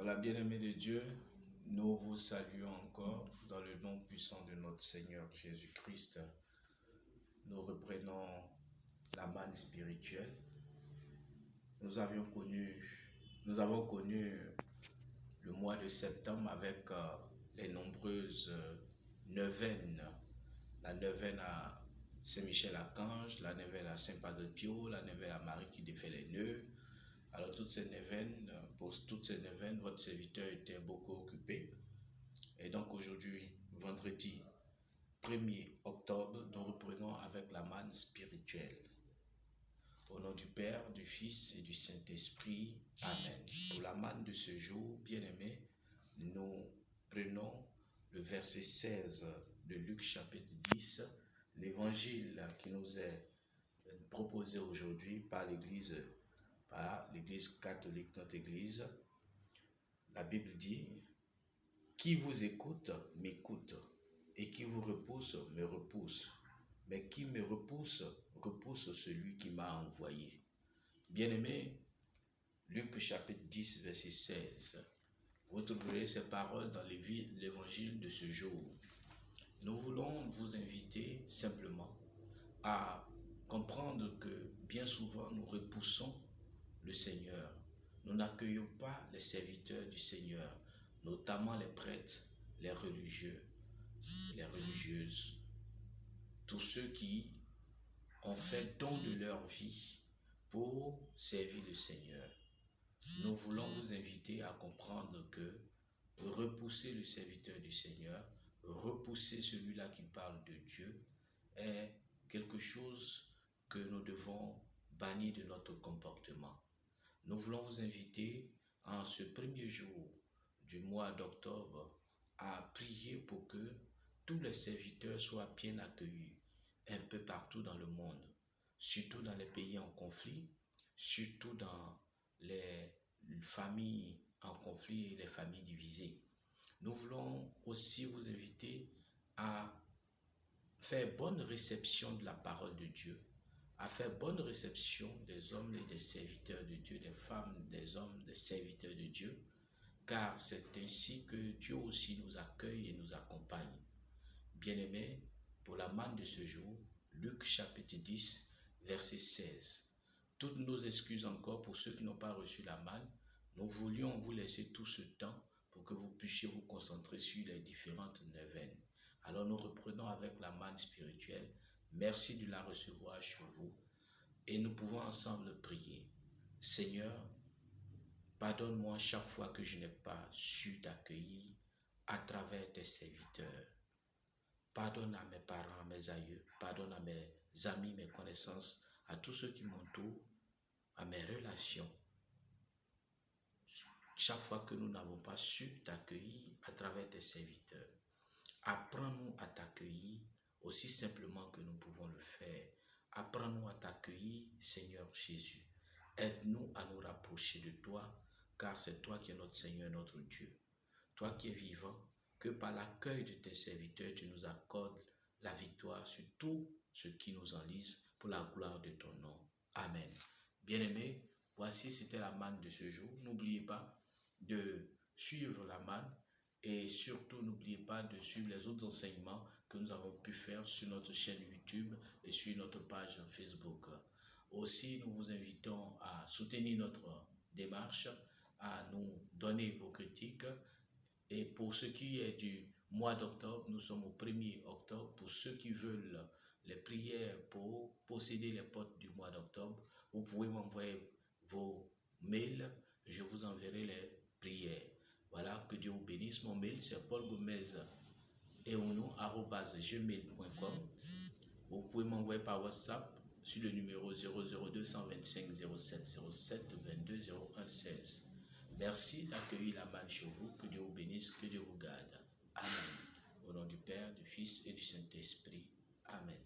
Voilà, bien-aimés de Dieu, nous vous saluons encore dans le nom puissant de notre Seigneur Jésus-Christ. Nous reprenons la manne spirituelle. Nous avons connu le mois de septembre avec les nombreuses neuvaines. La neuvaine à Saint-Michel-Archange, la neuvaine à Saint-Padre-Pio, la neuvaine à Marie qui défait les nœuds. Alors pour toutes ces neuvaines, votre serviteur était beaucoup occupé. Et donc aujourd'hui, vendredi 1er octobre, nous reprenons avec la manne spirituelle. Au nom du Père, du Fils et du Saint-Esprit. Amen. Pour la manne de ce jour, bien-aimés, nous prenons le verset 16 de Luc chapitre 10, l'évangile qui nous est proposé aujourd'hui par l'Église catholique, notre Église. La Bible dit, qui vous écoute, m'écoute, et qui vous repousse, me repousse. Mais qui me repousse, repousse celui qui m'a envoyé. Bien-aimé, Luc chapitre 10, verset 16. Vous trouverez ces paroles dans l'évangile de ce jour. Nous voulons vous inviter simplement à comprendre que bien souvent nous repoussons le Seigneur. Nous n'accueillons pas les serviteurs du Seigneur, notamment les prêtres, les religieux, les religieuses, tous ceux qui ont fait don de leur vie pour servir le Seigneur. Nous voulons vous inviter à comprendre que repousser le serviteur du Seigneur, repousser celui-là qui parle de Dieu est quelque chose que nous devons bannir de notre comportement. Nous voulons vous inviter en ce premier jour du mois d'octobre à prier pour que tous les serviteurs soient bien accueillis un peu partout dans le monde, surtout dans les pays en conflit, surtout dans les familles en conflit et les familles divisées. Nous voulons aussi vous inviter à faire bonne réception de la parole de Dieu, à faire bonne réception des hommes et des serviteurs de Dieu, des femmes, des hommes, des serviteurs de Dieu, car c'est ainsi que Dieu aussi nous accueille et nous accompagne. Bien-aimés, pour la manne de ce jour, Luc chapitre 10, verset 16. Toutes nos excuses encore pour ceux qui n'ont pas reçu la manne. Nous voulions vous laisser tout ce temps pour que vous puissiez vous concentrer sur les différentes neuvaines. Alors nous reprenons avec la manne spirituelle. Merci de la recevoir sur vous. Et nous pouvons ensemble prier. Seigneur, pardonne-moi chaque fois que je n'ai pas su t'accueillir à travers tes serviteurs. Pardonne à mes parents, à mes aïeux, pardonne à mes amis, mes connaissances, à tous ceux qui m'entourent, à mes relations. Chaque fois que nous n'avons pas su t'accueillir à travers tes serviteurs, apprends-nous à t'accueillir aussi simplement que nous pouvons le faire. Apprends-nous à t'accueillir, Seigneur Jésus. Aide-nous à nous rapprocher de toi, car c'est toi qui es notre Seigneur, notre Dieu. Toi qui es vivant, que par l'accueil de tes serviteurs, tu nous accordes la victoire sur tout ce qui nous enlise pour la gloire de ton nom. Amen. Bien-aimés, voici c'était la manne de ce jour. N'oubliez pas de suivre la manne et surtout n'oubliez pas de suivre les autres enseignements que nous avons pu faire sur notre chaîne YouTube et sur notre page Facebook. Aussi, nous vous invitons à soutenir notre démarche, à nous donner vos critiques. Et pour ce qui est du mois d'octobre, nous sommes au 1er octobre. Pour ceux qui veulent les prières pour posséder les portes du mois d'octobre, vous pouvez m'envoyer vos mails. Je vous enverrai les prières. Voilà, que Dieu vous bénisse. Mon mail, c'est paulgomez@gmail.com. Vous pouvez m'envoyer par WhatsApp sur le numéro 002 125 07 07 22 01 16. Merci d'accueillir la manne chez vous. Que Dieu vous bénisse, que Dieu vous garde. Amen. Au nom du Père, du Fils et du Saint-Esprit. Amen.